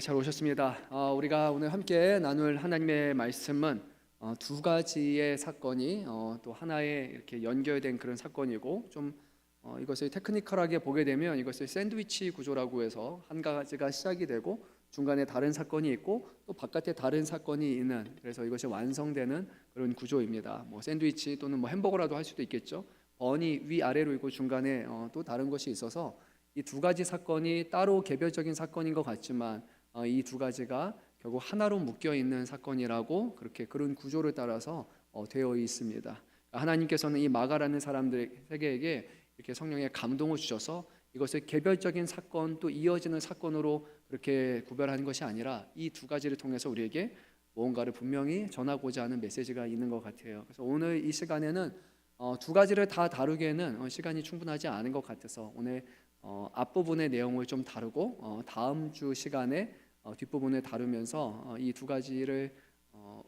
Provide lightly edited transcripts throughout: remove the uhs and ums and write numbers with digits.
잘 오셨습니다. 우리가 오늘 함께 나눌 하나님의 말씀은 두 가지의 사건이 또 하나에 이렇게 연결된 그런 사건이고, 좀 이것을 테크니컬하게 보게 되면 이것을 샌드위치 구조라고 해서 한 가지가 시작이 되고 중간에 다른 사건이 있고 또 바깥에 다른 사건이 있는, 그래서 이것이 완성되는 그런 구조입니다. 뭐 샌드위치 또는 뭐 햄버거라도 할 수도 있겠죠. 번이 위아래로 있고 중간에 또 다른 것이 있어서 이 두 가지 사건이 따로 개별적인 사건인 것 같지만 이 두 가지가 결국 하나로 묶여 있는 사건이라고, 그렇게 그런 구조를 따라서 되어 있습니다. 하나님께서는 이 마가라는 세계에게 이렇게 성령의 감동을 주셔서 이것을 개별적인 사건 또 이어지는 사건으로 그렇게 구별하는 것이 아니라 이 두 가지를 통해서 우리에게 무언가를 분명히 전하고자 하는 메시지가 있는 것 같아요. 그래서 오늘 이 시간에는 두 가지를 다 다루기에는 시간이 충분하지 않은 것 같아서 오늘 앞부분의 내용을 좀 다루고 다음 주 시간에 뒷부분을 다루면서 이 두 가지를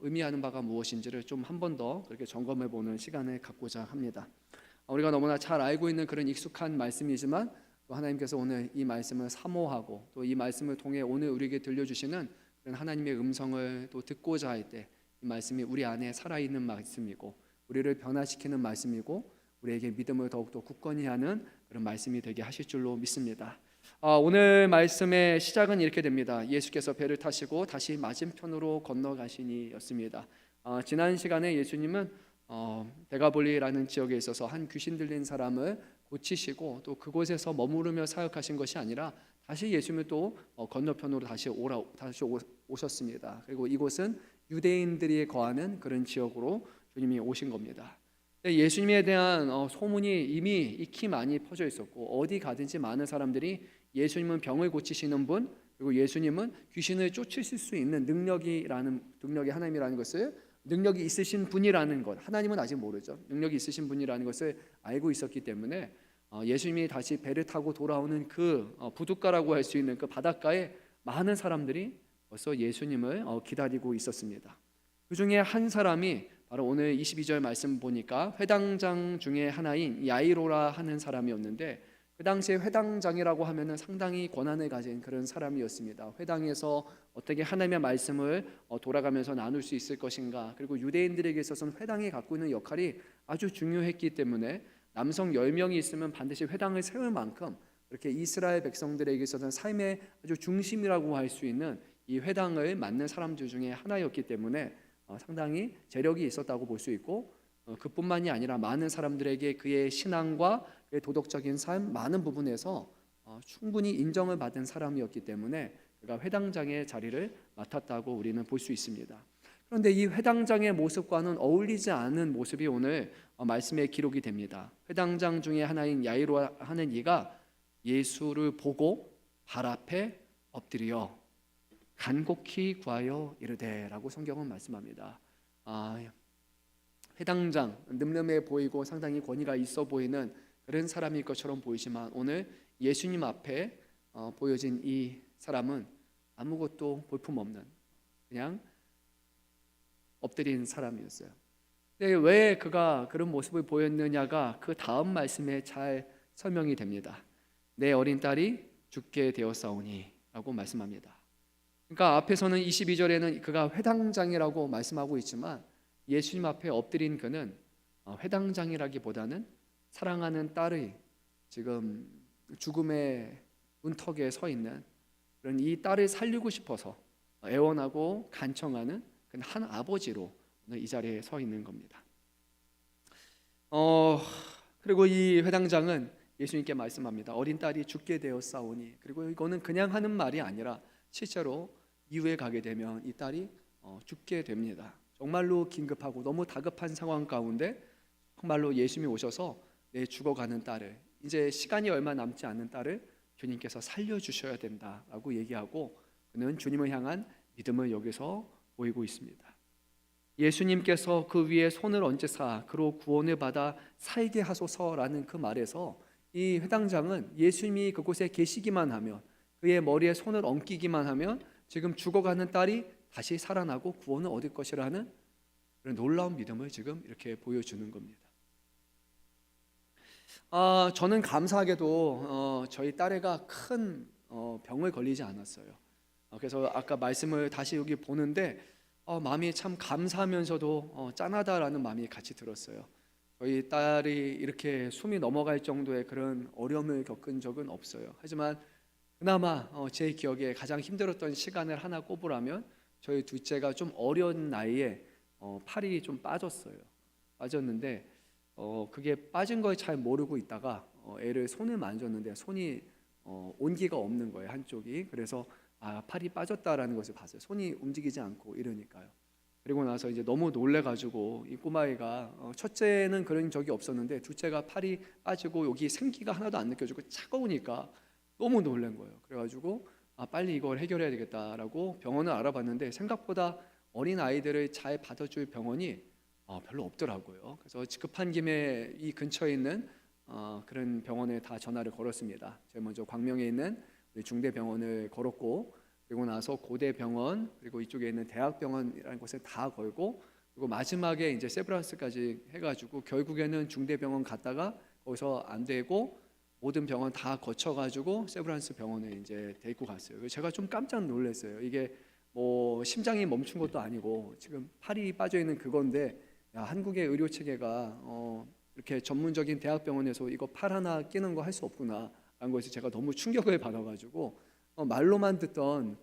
의미하는 바가 무엇인지를 좀 한 번 더 그렇게 점검해 보는 시간을 갖고자 합니다. 우리가 너무나 잘 알고 있는 그런 익숙한 말씀이지만 또 하나님께서 오늘 이 말씀을 사모하고 또 이 말씀을 통해 오늘 우리에게 들려주시는 그런 하나님의 음성을 또 듣고자 할 때 이 말씀이 우리 안에 살아있는 말씀이고 우리를 변화시키는 말씀이고 우리에게 믿음을 더욱더 굳건히 하는 그런 말씀이 되게 하실 줄로 믿습니다. 오늘 말씀의 시작은 이렇게 됩니다. 예수께서 배를 타시고 다시 맞은편으로 건너가시니였습니다. 지난 시간에 예수님은 데가볼리라는 지역에 있어서 한 귀신 들린 사람을 고치시고 또 그곳에서 머무르며 사역하신 것이 아니라 다시 예수님은 또 건너편으로 다시 오셨습니다. 그리고 이곳은 유대인들이 거하는 그런 지역으로 주님이 오신 겁니다. 예수님에 대한 소문이 이미 익히 많이 퍼져 있었고 어디 가든지 많은 사람들이 예수님은 병을 고치시는 분, 그리고 예수님은 귀신을 쫓으실 수 있는 능력이 하나님이라는 것을, 능력이 있으신 분이라는 것, 하나님은 아직 모르죠. 능력이 있으신 분이라는 것을 알고 있었기 때문에 예수님이 다시 배를 타고 돌아오는 그 부둣가라고 할 수 있는 그 바닷가에 많은 사람들이 벌써 예수님을 기다리고 있었습니다. 그 중에 한 사람이 바로 오늘 22절 말씀 보니까 회당장 중에 하나인 야이로라 하는 사람이었는데, 그 당시에 회당장이라고 하면은 상당히 권한을 가진 그런 사람이었습니다. 회당에서 어떻게 하나님의 말씀을 돌아가면서 나눌 수 있을 것인가, 그리고 유대인들에게 있어서는 회당이 갖고 있는 역할이 아주 중요했기 때문에 남성 10명이 있으면 반드시 회당을 세울 만큼 그렇게 이스라엘 백성들에게 있어서는 삶의 아주 중심이라고 할 수 있는 이 회당을 맡는 사람들 중에 하나였기 때문에 상당히 재력이 있었다고 볼 수 있고, 그뿐만이 아니라 많은 사람들에게 그의 신앙과 그의 도덕적인 삶 많은 부분에서 충분히 인정을 받은 사람이었기 때문에 그가 회당장의 자리를 맡았다고 우리는 볼 수 있습니다. 그런데 이 회당장의 모습과는 어울리지 않은 모습이 오늘 말씀에 기록이 됩니다. 회당장 중에 하나인 야이로 하는 이가 예수를 보고 발 앞에 엎드려 간곡히 구하여 이르되라고 성경은 말씀합니다. 회당장, 늠름해 보이고 상당히 권위가 있어 보이는 그런 사람일 것처럼 보이지만 오늘 예수님 앞에 보여진 이 사람은 아무것도 볼품없는 그냥 엎드린 사람이었어요. 근데 왜 그가 그런 모습을 보였느냐가 그 다음 말씀에 잘 설명이 됩니다. 내 어린 딸이 죽게 되었사오니 라고 말씀합니다. 그러니까 앞에서는 22절에는 그가 회당장이라고 말씀하고 있지만 예수님 앞에 엎드린 그는 회당장이라기보다는 사랑하는 딸의 지금 죽음의 문턱에 서 있는 그런 이 딸을 살리고 싶어서 애원하고 간청하는 한 아버지로 이 자리에 서 있는 겁니다. 그리고 이 회당장은 예수님께 말씀합니다. 어린 딸이 죽게 되었사오니, 그리고 이거는 그냥 하는 말이 아니라 실제로 이후에 가게 되면 이 딸이 죽게 됩니다. 정말로 긴급하고 너무 다급한 상황 가운데 정말로 예수님이 오셔서 내 죽어가는 딸을, 이제 시간이 얼마 남지 않는 딸을 주님께서 살려주셔야 된다라고 얘기하고 그는 주님을 향한 믿음을 여기서 보이고 있습니다. 예수님께서 그 위에 손을 얹으사 그로 구원을 받아 살게 하소서라는 그 말에서 이 회당장은 예수님이 그곳에 계시기만 하면, 그의 머리에 손을 얹기만 하면 지금 죽어가는 딸이 다시 살아나고 구원을 얻을 것이라는 그런 놀라운 믿음을 지금 이렇게 보여주는 겁니다. 저는 감사하게도 저희 딸애가 큰 병을 걸리지 않았어요. 그래서 아까 말씀을 다시 여기 보는데 마음이 참 감사하면서도 짠하다라는 마음이 같이 들었어요. 저희 딸이 이렇게 숨이 넘어갈 정도의 그런 어려움을 겪은 적은 없어요. 하지만 그나마 제 기억에 가장 힘들었던 시간을 하나 꼽으라면 저희 둘째가 좀 어려운 나이에 팔이 좀 빠졌어요. 빠졌는데 그게 빠진 걸 잘 모르고 있다가 애를 손을 만졌는데 손이 온기가 없는 거예요, 한쪽이. 그래서 팔이 빠졌다라는 것을 봤어요. 손이 움직이지 않고 이러니까요. 그리고 나서 이제 너무 놀래가지고 이 꼬마애가 첫째는 그런 적이 없었는데 둘째가 팔이 빠지고 여기 생기가 하나도 안 느껴지고 차가우니까 너무 놀란 거예요. 그래가지고 빨리 이걸 해결해야 되겠다라고 병원을 알아봤는데 생각보다 어린 아이들을 잘 받아줄 병원이 별로 없더라고요. 그래서 급한 김에 이 근처에 있는 그런 병원에 다 전화를 걸었습니다. 제가 먼저 광명에 있는 우리 중대병원을 걸었고, 그리고 나서 고대병원, 그리고 이쪽에 있는 대학병원이라는 곳에 다 걸고, 그리고 마지막에 이제 세브란스까지 해가지고 결국에는 중대병원 갔다가 거기서 안 되고 모든 병원 다 거쳐가지고 세브란스 병원에 이제 데리고 갔어요. 제가 좀 깜짝 놀랐어요. 이게 뭐 심장이 멈춘 것도 아니고 지금 팔이 빠져 있는 그건데, 야, 한국의 의료 체계가 이렇게 전문적인 대학병원에서 이거 팔 하나 끼는 거 할 수 없구나 라는 것이 제가 너무 충격을 받아가지고 말로만 듣던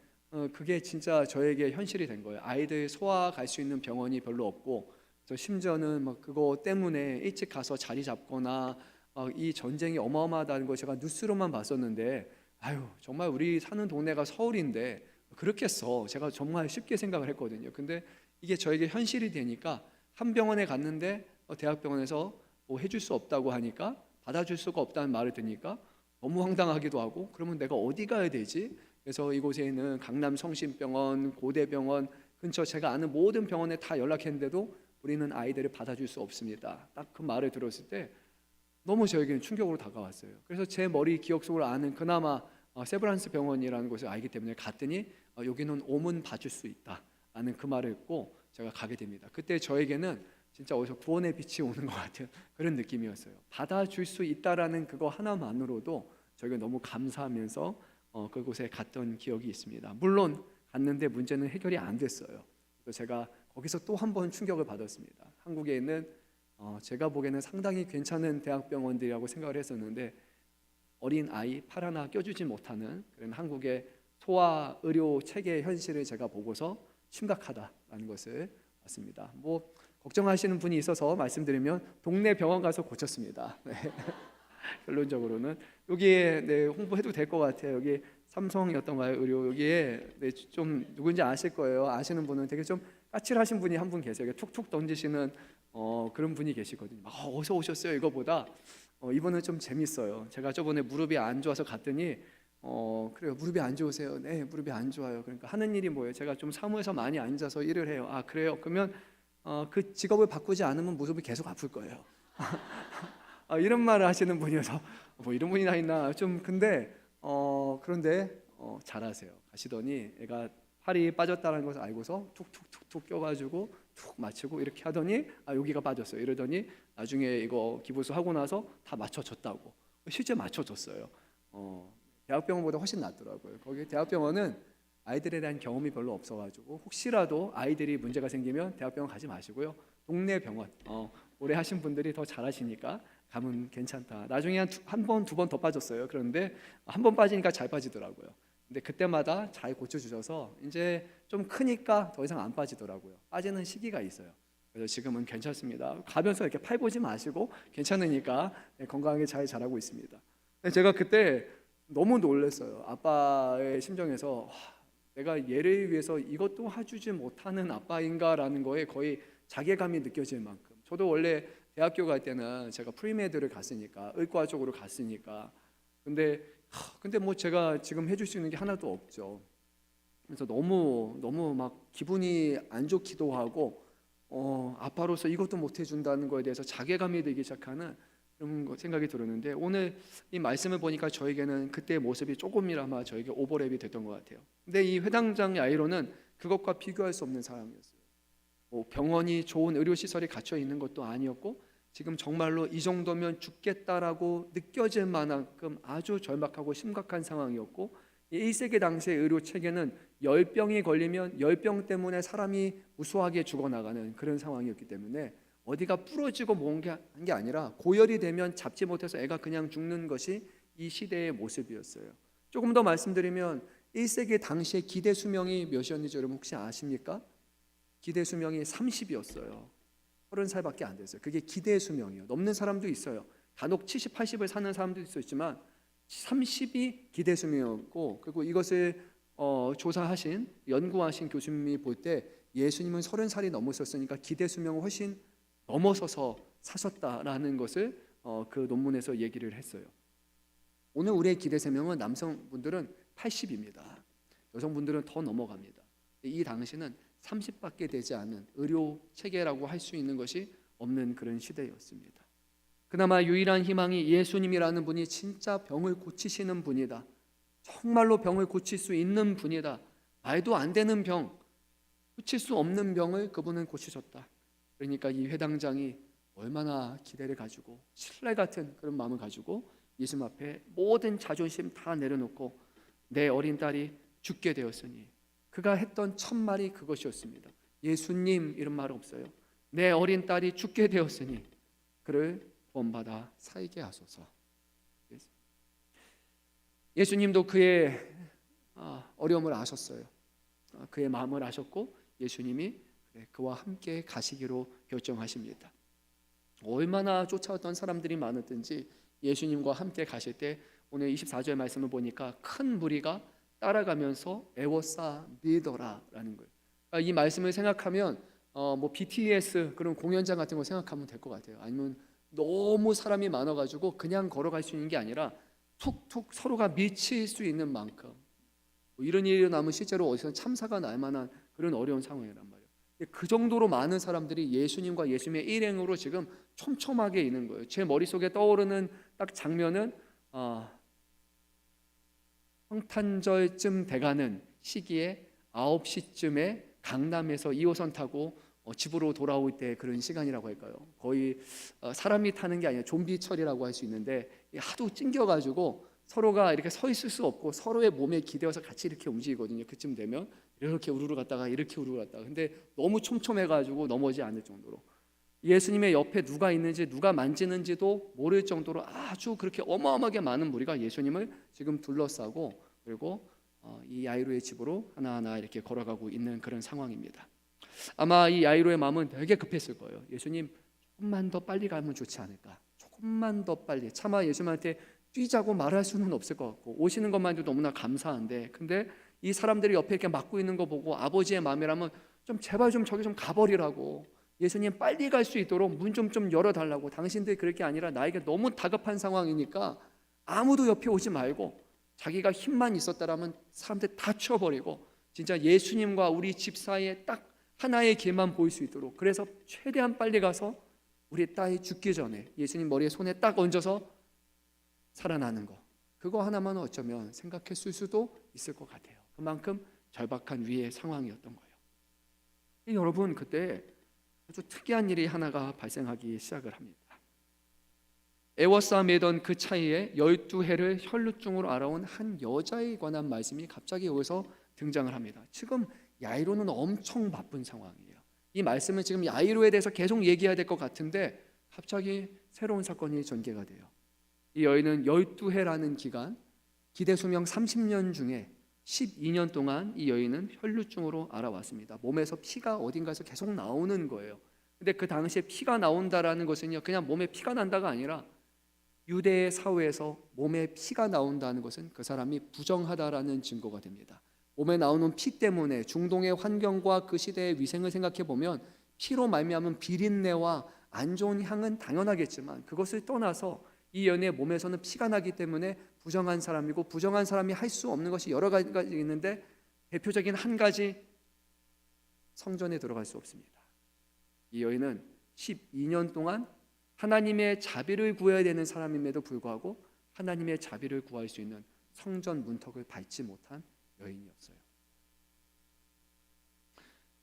그게 진짜 저에게 현실이 된 거예요. 아이들 소아 갈 수 있는 병원이 별로 없고, 저 심지어는 막 그거 때문에 일찍 가서 자리 잡거나 이 전쟁이 어마어마하다는 거 제가 뉴스로만 봤었는데, 아유 정말 우리 사는 동네가 서울인데 그렇겠어, 제가 정말 쉽게 생각을 했거든요. 근데 이게 저에게 현실이 되니까 한 병원에 갔는데 대학병원에서 뭐 해줄 수 없다고 하니까, 받아줄 수가 없다는 말을 듣니까 너무 황당하기도 하고, 그러면 내가 어디 가야 되지? 그래서 이곳에 있는 강남 성심병원, 고대병원 근처 제가 아는 모든 병원에 다 연락했는데도 우리는 아이들을 받아줄 수 없습니다. 딱 그 말을 들었을 때 너무 저에게는 충격으로 다가왔어요. 그래서 제 머리 기억 속으로 아는 그나마 세브란스 병원이라는 곳을 알기 때문에 갔더니 여기는 오면 봐줄 수 있다 라는 그 말을 듣고 제가 가게 됩니다. 그때 저에게는 진짜 어디서 구원의 빛이 오는 것 같은 그런 느낌이었어요. 받아줄 수 있다라는 그거 하나만으로도 저희가 너무 감사하면서 그곳에 갔던 기억이 있습니다. 물론 갔는데 문제는 해결이 안 됐어요. 그래서 제가 거기서 또 한 번 충격을 받았습니다. 한국에 있는 제가 보기에는 상당히 괜찮은 대학병원들이라고 생각을 했었는데, 어린 아이 팔 하나 껴주지 못하는 그런 한국의 소아 의료 체계의 현실을 제가 보고서 심각하다라는 것을 봤습니다. 뭐 걱정하시는 분이 있어서 말씀드리면 동네 병원 가서 고쳤습니다. 네. 결론적으로는 여기에 홍보해도 될 것 같아요. 여기 삼성이었던가요? 의료 여기에 좀 누군지 아실 거예요. 아시는 분은 되게 좀 까칠하신 분이 한 분 계세요. 툭툭 던지시는 그런 분이 계시거든요. 어디서 오셨어요? 이거보다 이분은 좀 재밌어요. 제가 저번에 무릎이 안 좋아서 갔더니 그래요. 무릎이 안 좋으세요? 네, 무릎이 안 좋아요. 그러니까 하는 일이 뭐예요? 제가 좀 사무에서 많이 앉아서 일을 해요. 아, 그래요? 그러면 그 직업을 바꾸지 않으면 무릎이 계속 아플 거예요. 이런 말을 하시는 분이어서 뭐 이런 분이 다 있나 좀. 근데 그런데 잘하세요. 가시더니 애가 팔이 빠졌다는 것을 알고서 툭툭툭툭 껴가지고 툭 맞추고 이렇게 하더니 여기가 빠졌어요. 이러더니 나중에 이거 기부수 하고 나서 다 맞춰줬다고. 실제 맞춰줬어요. 대학병원보다 훨씬 낫더라고요. 거기 대학병원은 아이들에 대한 경험이 별로 없어가지고 혹시라도 아이들이 문제가 생기면 대학병원 가지 마시고요. 동네 병원 오래 하신 분들이 더 잘하시니까 가면 괜찮다. 나중에 한 번, 두 번 더 빠졌어요. 그런데 한 번 빠지니까 잘 빠지더라고요. 근데 그때마다 잘 고쳐주셔서 이제 좀 크니까 더 이상 안 빠지더라고요. 빠지는 시기가 있어요. 그래서 지금은 괜찮습니다. 가면서 이렇게 팔 보지 마시고 괜찮으니까 건강하게 잘 자라고 있습니다. 제가 그때 너무 놀랐어요. 아빠의 심정에서 내가 얘를 위해서 이것도 해주지 못하는 아빠인가라는 거에 거의 자괴감이 느껴질 만큼. 저도 원래 대학교 갈 때는 제가 프리메드를 갔으니까 의과 쪽으로 갔으니까 근데 뭐 제가 지금 해줄 수 있는 게 하나도 없죠. 그래서 너무 막 기분이 안 좋기도 하고 아빠로서 이것도 못 해준다는 거에 대해서 자괴감이 들기 시작하는 그런 생각이 들었는데, 오늘 이 말씀을 보니까 저에게는 그때의 모습이 조금이나마 저에게 오버랩이 됐던 것 같아요. 근데 이 회당장 야이로는 그것과 비교할 수 없는 사람이었어요. 뭐 병원이 좋은 의료시설이 갖춰 있는 것도 아니었고, 지금 정말로 이 정도면 죽겠다라고 느껴질 만큼 아주 절박하고 심각한 상황이었고, 이 1세기 당시의 의료 체계는 열병이 걸리면 열병 때문에 사람이 무수하게 죽어나가는 그런 상황이었기 때문에 어디가 부러지고 뭔 게 아니라 고열이 되면 잡지 못해서 애가 그냥 죽는 것이 이 시대의 모습이었어요. 조금 더 말씀드리면 1세기 당시의 기대 수명이 몇이었는지 여러분 혹시 아십니까? 기대 수명이 30이었어요. 30살밖에 안 됐어요. 그게 기대 수명이에요. 넘는 사람도 있어요. 간혹 70, 80을 사는 사람도 있었지만 30이 기대 수명이었고, 그리고 이것을 조사하신 연구하신 교수님이 볼 때 예수님은 30살이 넘으셨으니까 기대 수명을 훨씬 넘어서서 사셨다라는 것을 그 논문에서 얘기를 했어요. 오늘 우리의 기대 수명은 남성분들은 80입니다. 여성분들은 더 넘어갑니다. 이 당시는 30밖에 되지 않은 의료 체계라고 할 수 있는 것이 없는 그런 시대였습니다. 그나마 유일한 희망이 예수님이라는 분이 진짜 병을 고치시는 분이다. 정말로 병을 고칠 수 있는 분이다. 말도 안 되는 병, 고칠 수 없는 병을 그분은 고치셨다. 그러니까 이 회당장이 얼마나 기대를 가지고 신뢰 같은 그런 마음을 가지고 예수님 앞에 모든 자존심 다 내려놓고 내 어린 딸이 죽게 되었으니, 그가 했던 첫 말이 그것이었습니다. 예수님 이런 말 없어요. 내 어린 딸이 죽게 되었으니 그를 구원받아 살게 하소서. 예수님도 그의 어려움을 아셨어요. 그의 마음을 아셨고 예수님이 그와 함께 가시기로 결정하십니다. 얼마나 쫓아왔던 사람들이 많았든지 예수님과 함께 가실 때 오늘 24절 말씀을 보니까 큰 무리가 따라가면서 에워싸 밀더라라는 거예요. 그러니까 이 말씀을 생각하면 뭐 BTS 그런 공연장 같은 거 생각하면 될 것 같아요. 아니면 너무 사람이 많아가지고 그냥 걸어갈 수 있는 게 아니라 툭툭 서로가 미칠 수 있는 만큼 뭐 이런 일이 일어나면 실제로 어디서 참사가 날 만한 그런 어려운 상황이란 말이에요. 그 정도로 많은 사람들이 예수님과 예수님의 일행으로 지금 촘촘하게 있는 거예요. 제 머릿속에 떠오르는 딱 장면은 성탄절쯤 돼가는 시기에 9시쯤에 강남에서 2호선 타고 집으로 돌아올 때 그런 시간이라고 할까요? 거의 사람이 타는 게 아니라 좀비철이라고 할 수 있는데 하도 찡겨가지고 서로가 이렇게 서 있을 수 없고 서로의 몸에 기대어서 같이 이렇게 움직이거든요. 그쯤 되면 이렇게 우르르 갔다가 이렇게 우르르 갔다가, 근데 너무 촘촘해가지고 넘어지지 않을 정도로 예수님의 옆에 누가 있는지 누가 만지는지도 모를 정도로 아주 그렇게 어마어마하게 많은 무리가 예수님을 지금 둘러싸고, 그리고 이 야이로의 집으로 하나하나 이렇게 걸어가고 있는 그런 상황입니다. 아마 이 야이로의 마음은 되게 급했을 거예요. 예수님 조금만 더 빨리 가면 좋지 않을까, 조금만 더 빨리. 차마 예수님한테 뛰자고 말할 수는 없을 것 같고 오시는 것만 해도 너무나 감사한데, 근데 이 사람들이 옆에 이렇게 막고 있는 거 보고 아버지의 마음이라면 좀 제발 좀 저기 좀 가버리라고, 예수님 빨리 갈 수 있도록 문 좀 열어달라고, 당신들이 그럴 게 아니라 나에게 너무 다급한 상황이니까 아무도 옆에 오지 말고, 자기가 힘만 있었다라면 사람들 다 치워버리고 진짜 예수님과 우리 집 사이에 딱 하나의 길만 보일 수 있도록, 그래서 최대한 빨리 가서 우리 딸이 죽기 전에 예수님 머리에 손에 딱 얹어서 살아나는 거, 그거 하나만 어쩌면 생각했을 수도 있을 것 같아요. 그만큼 절박한 위의 상황이었던 거예요. 여러분, 그때 아주 특이한 일이 하나가 발생하기 시작을 합니다. 에워싸매던 그 차이에 12해를 혈루증으로 알아온 한 여자에 관한 말씀이 갑자기 여기서 등장을 합니다. 지금 야이로는 엄청 바쁜 상황이에요. 이 말씀은 지금 야이로에 대해서 계속 얘기해야 될 것 같은데 갑자기 새로운 사건이 전개가 돼요. 이 여인은 12해라는 기간, 기대 수명 30년 중에 12년 동안 이 여인은 혈루증으로 알아왔습니다. 몸에서 피가 어딘가에서 계속 나오는 거예요. 근데 그 당시에 피가 나온다라는 것은요, 그냥 몸에 피가 난다가 아니라 유대 사회에서 몸에 피가 나온다는 것은 그 사람이 부정하다라는 증거가 됩니다. 몸에 나오는 피 때문에 중동의 환경과 그 시대의 위생을 생각해 보면 피로 말미암은 비린내와 안 좋은 향은 당연하겠지만 그것을 떠나서 이 여인의 몸에서는 피가 나기 때문에 부정한 사람이고, 부정한 사람이 할 수 없는 것이 여러 가지 있는데 대표적인 한 가지, 성전에 들어갈 수 없습니다. 이 여인은 12년 동안 하나님의 자비를 구해야 되는 사람임에도 불구하고 하나님의 자비를 구할 수 있는 성전 문턱을 밟지 못한 여인이었어요.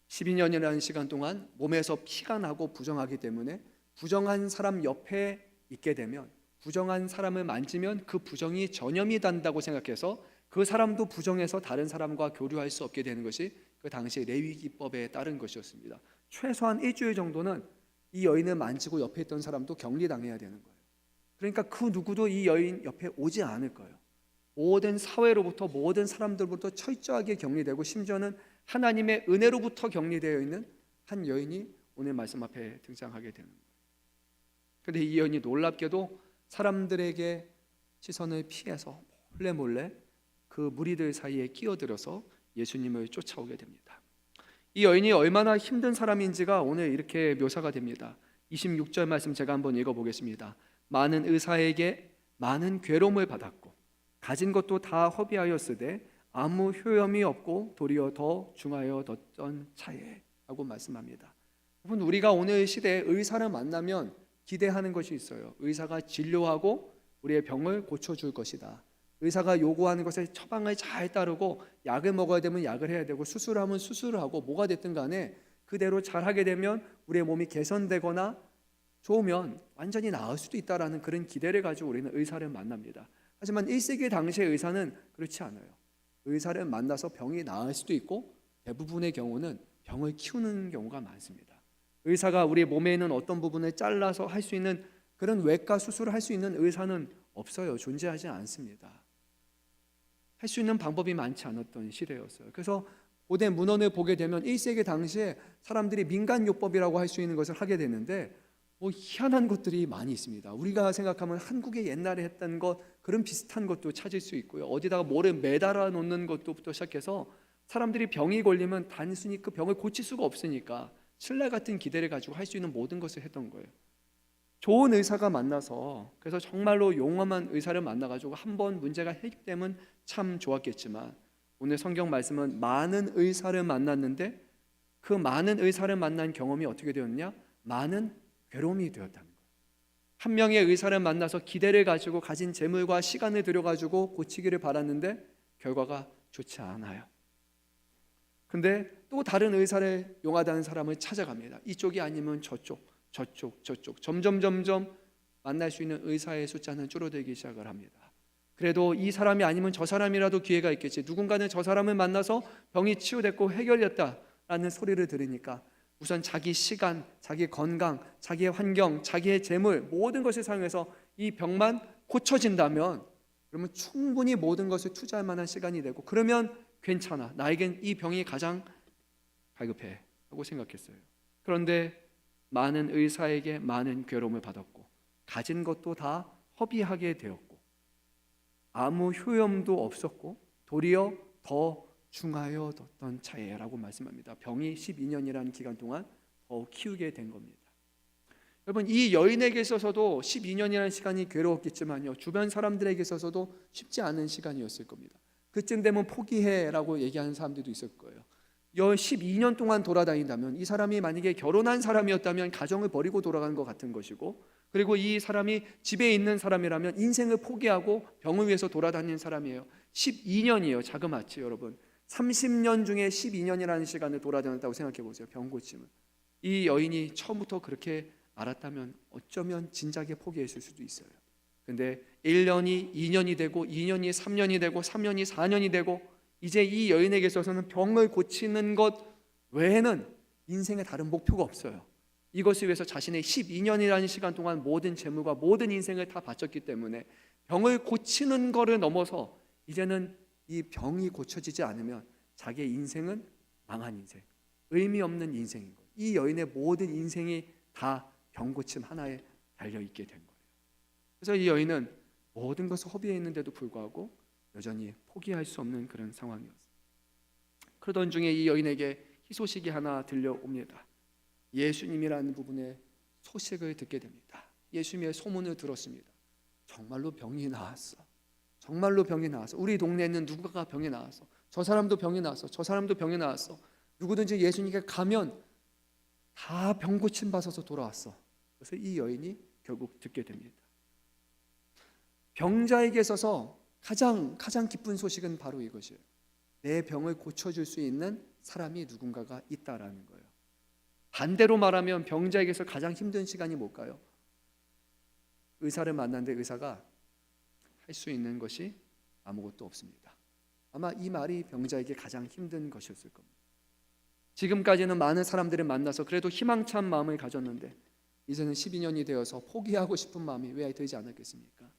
12년이라는 시간 동안 몸에서 피가 나고 부정하기 때문에 부정한 사람 옆에 있게 되면, 부정한 사람을 만지면 그 부정이 전염이 된다고 생각해서 그 사람도 부정해서 다른 사람과 교류할 수 없게 되는 것이 그 당시 레위기법에 따른 것이었습니다. 최소한 일주일 정도는 이 여인을 만지고 옆에 있던 사람도 격리당해야 되는 거예요. 그러니까 그 누구도 이 여인 옆에 오지 않을 거예요. 모든 사회로부터, 모든 사람들로부터 철저하게 격리되고, 심지어는 하나님의 은혜로부터 격리되어 있는 한 여인이 오늘 말씀 앞에 등장하게 되는 거예요. 그런데 이 여인이 놀랍게도 사람들에게 시선을 피해서 몰래 몰래 그 무리들 사이에 끼어들어서 예수님을 쫓아오게 됩니다. 이 여인이 얼마나 힘든 사람인지가 오늘 이렇게 묘사가 됩니다. 26절 말씀 제가 한번 읽어보겠습니다. 많은 의사에게 많은 괴로움을 받았고 가진 것도 다 허비하였으되 아무 효험이 없고 도리어 더 중하여졌던 차에 라고 말씀합니다. 여러분, 우리가 오늘 시대에 의사를 만나면 기대하는 것이 있어요. 의사가 진료하고 우리의 병을 고쳐줄 것이다. 의사가 요구하는 것에 처방을 잘 따르고 약을 먹어야 되면 약을 해야 되고 수술하면 수술을 하고 뭐가 됐든 간에 그대로 잘하게 되면 우리의 몸이 개선되거나 좋으면 완전히 나을 수도 있다라는 그런 기대를 가지고 우리는 의사를 만납니다. 하지만 1세기 당시의 의사는 그렇지 않아요. 의사를 만나서 병이 나을 수도 있고 대부분의 경우는 병을 키우는 경우가 많습니다. 의사가 우리 몸에 있는 어떤 부분을 잘라서 할 수 있는 그런 외과 수술을 할 수 있는 의사는 없어요. 존재하지 않습니다. 할 수 있는 방법이 많지 않았던 시대였어요. 그래서 고대 문헌을 보게 되면 1세기 당시에 사람들이 민간요법이라고 할 수 있는 것을 하게 되는데 희한한 것들이 많이 있습니다. 우리가 생각하면 한국에 옛날에 했던 것, 그런 비슷한 것도 찾을 수 있고요. 어디다가 뭐를 매달아 놓는 것부터 시작해서 사람들이 병이 걸리면 단순히 그 병을 고칠 수가 없으니까 신라 같은 기대를 가지고 할 수 있는 모든 것을 했던 거예요. 좋은 의사가 만나서, 그래서 정말로 용감한 의사를 만나가지고 한번 문제가 해결되면 참 좋았겠지만, 오늘 성경 말씀은 많은 의사를 만났는데 그 많은 의사를 만난 경험이 어떻게 되었냐? 많은 괴로움이 되었다는 거예요. 한 명의 의사를 만나서 기대를 가지고 가진 재물과 시간을 들여가지고 고치기를 바랐는데 결과가 좋지 않아요. 근데 또 다른 의사를 용하다는 사람을 찾아갑니다. 이쪽이 아니면 저쪽, 점점 만날 수 있는 의사의 숫자는 줄어들기 시작을 합니다. 그래도 이 사람이 아니면 저 사람이라도 기회가 있겠지, 누군가는 저 사람을 만나서 병이 치유됐고 해결됐다라는 소리를 들으니까 우선 자기 시간, 자기 건강, 자기의 환경, 자기의 재물, 모든 것을 사용해서 이 병만 고쳐진다면 그러면 충분히 모든 것을 투자할 만한 시간이 되고, 그러면 괜찮아, 나에겐 이 병이 가장 갈급해 하고 생각했어요. 그런데 많은 의사에게 많은 괴로움을 받았고 가진 것도 다 허비하게 되었고 아무 효험도 없었고 도리어 더 중하여졌던 차에라고 말씀합니다. 병이 12년이라는 기간 동안 더 키우게 된 겁니다. 여러분, 이 여인에게 있어서도 12년이라는 시간이 괴로웠겠지만요, 주변 사람들에게 있어서도 쉽지 않은 시간이었을 겁니다. 그쯤 되면 포기해라고 얘기하는 사람들도 있을 거예요. 12년 동안 돌아다닌다면, 이 사람이 만약에 결혼한 사람이었다면 가정을 버리고 돌아가는 것 같은 것이고, 그리고 이 사람이 집에 있는 사람이라면 인생을 포기하고 병을 위해서 돌아다니는 사람이에요. 12년이에요. 자그마치 여러분, 30년 중에 12년이라는 시간을 돌아다녔다고 생각해 보세요. 병 고침을. 이 여인이 처음부터 그렇게 알았다면 어쩌면 진작에 포기했을 수도 있어요. 근데 1년이 2년이 되고 2년이 3년이 되고 3년이 4년이 되고 이제 이 여인에게 있어서는 병을 고치는 것 외에는 인생에 다른 목표가 없어요. 이것을 위해서 자신의 12년이라는 시간 동안 모든 재물과 모든 인생을 다 바쳤기 때문에 병을 고치는 것을 넘어서 이제는 이 병이 고쳐지지 않으면 자기의 인생은 망한 인생, 의미 없는 인생인 거예요. 이 여인의 모든 인생이 다 병 고침 하나에 달려있게 된 거예요. 그래서 이 여인은 모든 것을 허비했는데도 불구하고 여전히 포기할 수 없는 그런 상황이었어요. 그러던 중에 이 여인에게 희소식이 하나 들려옵니다. 예수님이라는 부분의 소식을 듣게 됩니다. 예수님의 소문을 들었습니다. 정말로 병이 나았어. 정말로 병이 나왔어. 우리 동네에는 누군가가 병이 나왔어. 저 사람도 병이 나왔어. 저 사람도 병이 나왔어. 누구든지 예수님께 가면 다 병 고침 받아서 돌아왔어. 그래서 이 여인이 결국 듣게 됩니다. 병자에게 있어서 가장 기쁜 소식은 바로 이것이에요. 내 병을 고쳐줄 수 있는 사람이 누군가가 있다라는 거예요. 반대로 말하면 병자에게서 가장 힘든 시간이 뭘까요? 의사를 만났는데 의사가 할 수 있는 것이 아무것도 없습니다. 아마 이 말이 병자에게 가장 힘든 것이었을 겁니다. 지금까지는 많은 사람들을 만나서 그래도 희망찬 마음을 가졌는데 이제는 12년이 되어서 포기하고 싶은 마음이 왜 들지 않았겠습니까?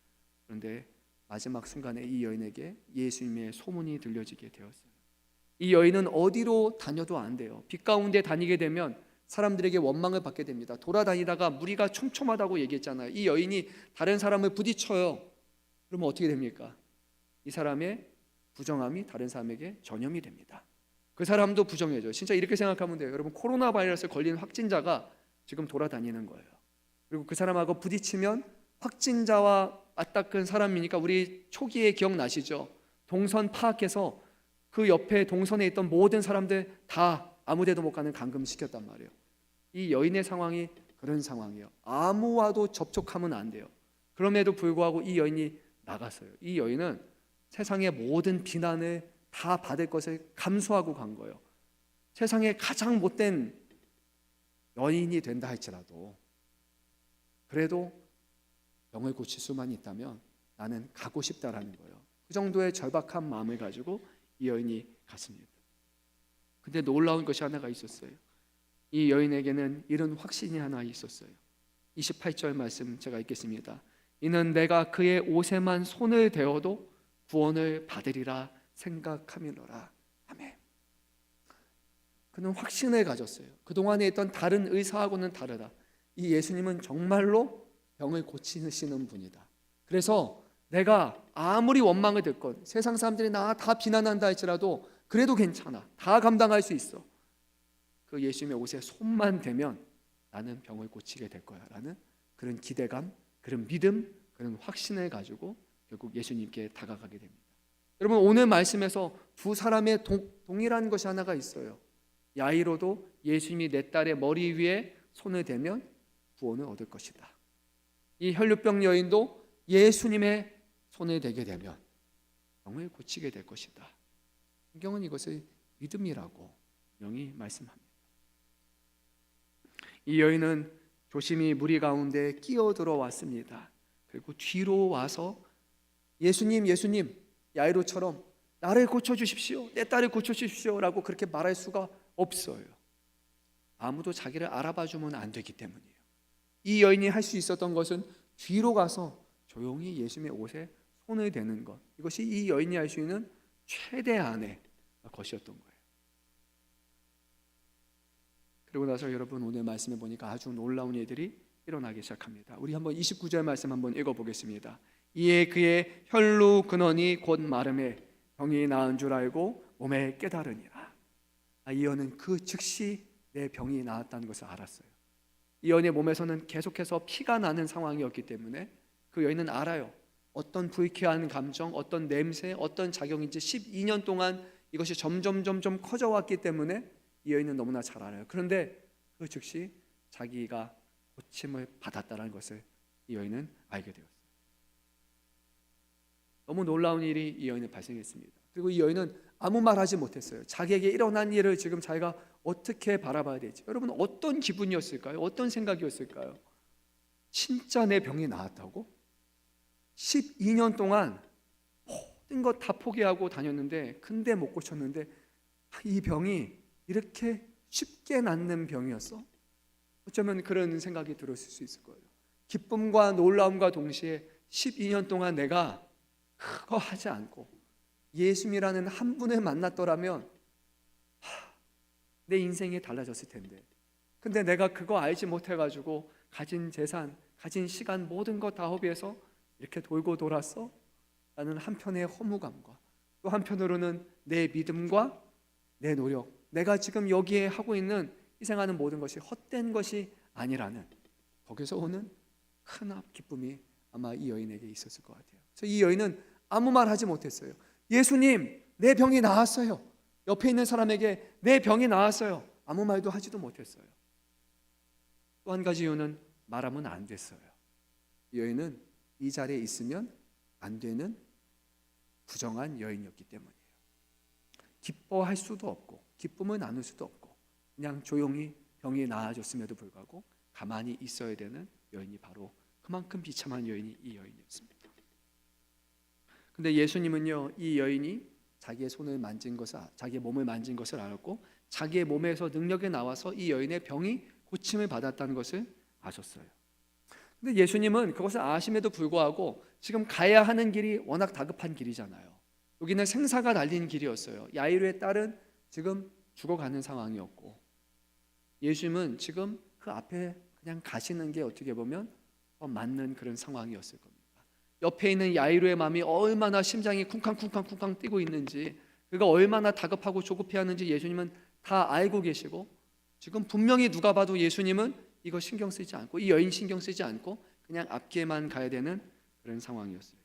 그런데 마지막 순간에 이 여인에게 예수님의 소문이 들려지게 되었어요. 이 여인은 어디로 다녀도 안 돼요. 빛 가운데 다니게 되면 사람들에게 원망을 받게 됩니다. 돌아다니다가 무리가 촘촘하다고 얘기했잖아요. 이 여인이 다른 사람을 부딪혀요. 그러면 어떻게 됩니까? 이 사람의 부정함이 다른 사람에게 전염이 됩니다. 그 사람도 부정해져요. 진짜 이렇게 생각하면 돼요. 여러분, 코로나 바이러스 걸린 확진자가 지금 돌아다니는 거예요. 그리고 그 사람하고 부딪히면 확진자와 맞닿은 사람이니까 우리 초기에 기억나시죠? 동선 파악해서 그 옆에 동선에 있던 모든 사람들 다 아무데도 못 가는 감금시켰단 말이에요. 이 여인의 상황이 그런 상황이에요. 아무와도 접촉하면 안 돼요. 그럼에도 불구하고 이 여인이 나갔어요. 이 여인은 세상의 모든 비난을 다 받을 것을 감수하고 간 거예요. 세상에 가장 못된 여인이 된다 할지라도 그래도 병을 고칠 수만 있다면 나는 가고 싶다라는 거예요. 그 정도의 절박한 마음을 가지고 이 여인이 갔습니다. 근데 놀라운 것이 하나가 있었어요. 이 여인에게는 이런 확신이 하나 있었어요. 28절 말씀 제가 읽겠습니다. 이는 내가 그의 옷에만 손을 대어도 구원을 받으리라 생각함이로라. 아멘. 그는 확신을 가졌어요. 그동안에 있던 다른 의사하고는 다르다. 이 예수님은 정말로 병을 고치시는 분이다. 그래서 내가 아무리 원망을 듣건 세상 사람들이 나 다 비난한다 할지라도 그래도 괜찮아. 다 감당할 수 있어. 그 예수님의 옷에 손만 대면 나는 병을 고치게 될 거야 라는 그런 기대감, 그런 믿음, 그런 확신을 가지고 결국 예수님께 다가가게 됩니다. 여러분, 오늘 말씀에서 두 사람의 동일한 것이 하나가 있어요. 야이로도 예수님이 내 딸의 머리 위에 손을 대면 구원을 얻을 것이다. 이 혈루병 여인도 예수님의 손을 대게 되면 병을 고치게 될 것이다. 성경은 이것을 믿음이라고 분명히 말씀합니다. 이 여인은 조심히 무리 가운데 끼어들어 왔습니다. 그리고 뒤로 와서 예수님, 예수님, 야이로처럼 나를 고쳐주십시오, 내 딸을 고쳐주십시오 라고 그렇게 말할 수가 없어요. 아무도 자기를 알아봐주면 안 되기 때문이에요. 이 여인이 할 수 있었던 것은 뒤로 가서 조용히 예수님의 옷에 손을 대는 것, 이것이 이 여인이 할 수 있는 최대한의 것이었던 거예요. 그리고 나서 여러분, 오늘 말씀에 보니까 아주 놀라운 일들이 일어나기 시작합니다. 우리 한번 29절 말씀 한번 읽어보겠습니다. 이에 그의 혈루 근원이 곧 마름에 병이 나은 줄 알고 몸에 깨달으니라. 이 여인은 그 즉시 내 병이 나았다는 것을 알았어요. 이 여인의 몸에서는 계속해서 피가 나는 상황이었기 때문에 그 여인은 알아요. 어떤 불쾌한 감정, 어떤 냄새, 어떤 작용인지 12년 동안 이것이 점점 커져왔기 때문에 이 여인은 너무나 잘 알아요. 그런데 그 즉시 자기가 고침을 받았다는 것을 이 여인은 알게 되었어요. 너무 놀라운 일이 이 여인에 발생했습니다. 그리고 이 여인은 아무 말 하지 못했어요. 자기에게 일어난 일을 지금 자기가 어떻게 바라봐야 될지. 여러분, 어떤 기분이었을까요? 어떤 생각이었을까요? 진짜 내 병이 나았다고? 12년 동안 모든 것 다 포기하고 다녔는데 근데 못 고쳤는데 이 병이 이렇게 쉽게 낫는 병이었어? 어쩌면 그런 생각이 들었을 수 있을 거예요. 기쁨과 놀라움과 동시에 12년 동안 내가 그거 하지 않고 예수님이라는 한 분을 만났더라면 내 인생이 달라졌을 텐데, 근데 내가 그거 알지 못해가지고 가진 재산, 가진 시간 모든 거 다 허비해서 이렇게 돌고 돌았어? 라는 한편의 허무감과 또 한편으로는 내 믿음과 내 노력, 내가 지금 여기에 하고 있는 희생하는 모든 것이 헛된 것이 아니라는 거기서 오는 큰 기쁨이 아마 이 여인에게 있었을 것 같아요. 그래서 이 여인은 아무 말 하지 못했어요. 예수님, 내 병이 나았어요. 옆에 있는 사람에게 내 병이 나았어요. 아무 말도 하지도 못했어요. 또 한 가지 이유는 말하면 안 됐어요. 이 여인은 이 자리에 있으면 안 되는 부정한 여인이었기 때문이에요. 기뻐할 수도 없고 기쁨을 나눌 수도 없고 그냥 조용히 병이 나아졌음에도 불구하고 가만히 있어야 되는 여인이 바로 그만큼 비참한 여인이 이 여인이었습니다. 근데 예수님은요, 이 여인이 자기의 손을 만진 것을, 자기의 몸을 만진 것을 알았고 자기의 몸에서 능력이 나와서 이 여인의 병이 고침을 받았다는 것을 아셨어요. 근데 예수님은 그것을 아심에도 불구하고 지금 가야 하는 길이 워낙 다급한 길이잖아요. 여기는 생사가 달린 길이었어요. 야이로의 딸은 지금 죽어가는 상황이었고 예수님은 지금 그 앞에 그냥 가시는 게 어떻게 보면 더 맞는 그런 상황이었을 겁니다. 옆에 있는 야이로의 마음이 얼마나 심장이 쿵쾅쿵쾅쿵쾅 뛰고 있는지, 그가 얼마나 다급하고 조급해하는지 예수님은 다 알고 계시고, 지금 분명히 누가 봐도 예수님은 이거 신경 쓰지 않고, 이 여인 신경 쓰지 않고 그냥 앞길만 가야 되는 그런 상황이었어요.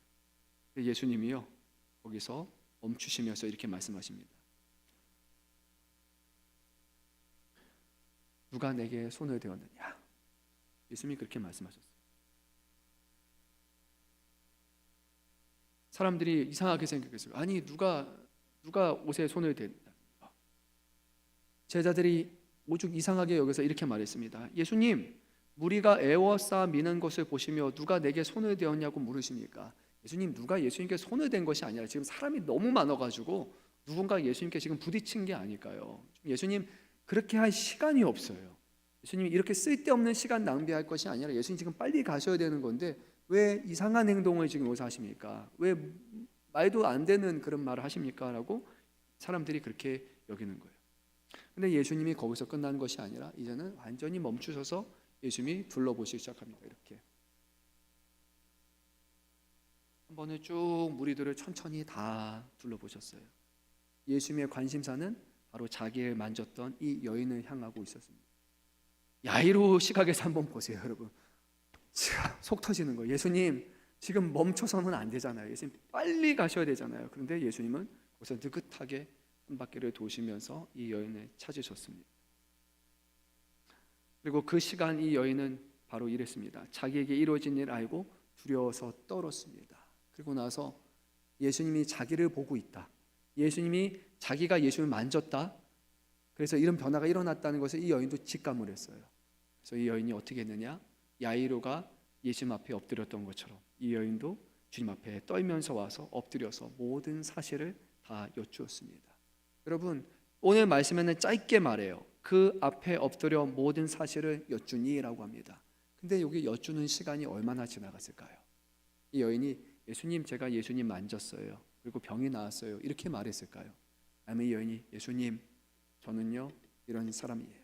예수님이요 거기서 멈추시면서 이렇게 말씀하십니다. 누가 내게 손을 대었느냐? 예수님이 그렇게 말씀하셨어요. 사람들이 이상하게 생각했어요. 아니 누가 옷에 손을 댔다. 제자들이 오죽 이상하게 여기서 이렇게 말했습니다. 예수님, 무리가 애워싸 미는 것을 보시며 누가 내게 손을 대었냐고 물으십니까? 예수님, 누가 예수님께 손을 댄 것이 아니라 지금 사람이 너무 많아가지고 누군가 예수님께 지금 부딪힌 게 아닐까요? 예수님 그렇게 할 시간이 없어요. 예수님이 이렇게 쓸데없는 시간 낭비할 것이 아니라 예수님 지금 빨리 가셔야 되는 건데 왜 이상한 행동을 지금 여기서 하십니까? 왜 말도 안 되는 그런 말을 하십니까? 라고 사람들이 그렇게 여기는 거예요. 근데 예수님이 거기서 끝난 것이 아니라 이제는 완전히 멈추셔서 예수님이 둘러보시기 시작합니다. 이렇게 한 번에 쭉 무리들을 천천히 다 둘러보셨어요. 예수님의 관심사는 바로 자기를 만졌던 이 여인을 향하고 있었습니다. 야이로 시각에서 한번 보세요, 여러분. 속 터지는 거예요. 예수님 지금 멈춰서는 안 되잖아요. 예수님 빨리 가셔야 되잖아요. 그런데 예수님은 거기서 느긋하게 한 바퀴를 도시면서 이 여인을 찾으셨습니다. 그리고 그 시간 이 여인은 바로 이랬습니다. 자기에게 이루어진 일을 알고 두려워서 떨었습니다. 그리고 나서 예수님이 자기를 보고 있다, 예수님이 자기가 예수님을 만졌다, 그래서 이런 변화가 일어났다는 것을 이 여인도 직감을 했어요. 그래서 이 여인이 어떻게 했느냐? 야이로가 예수님 앞에 엎드렸던 것처럼 이 여인도 주님 앞에 떨면서 와서 엎드려서 모든 사실을 다 여쭈었습니다. 여러분, 오늘 말씀에는 짧게 말해요. 그 앞에 엎드려 모든 사실을 여쭈니라고 합니다. 근데 여기 여쭈는 시간이 얼마나 지나갔을까요? 이 여인이 예수님, 제가 예수님 만졌어요, 그리고 병이 나았어요, 이렇게 말했을까요? 아니면 이 여인이 예수님, 저는요 이런 사람이에요,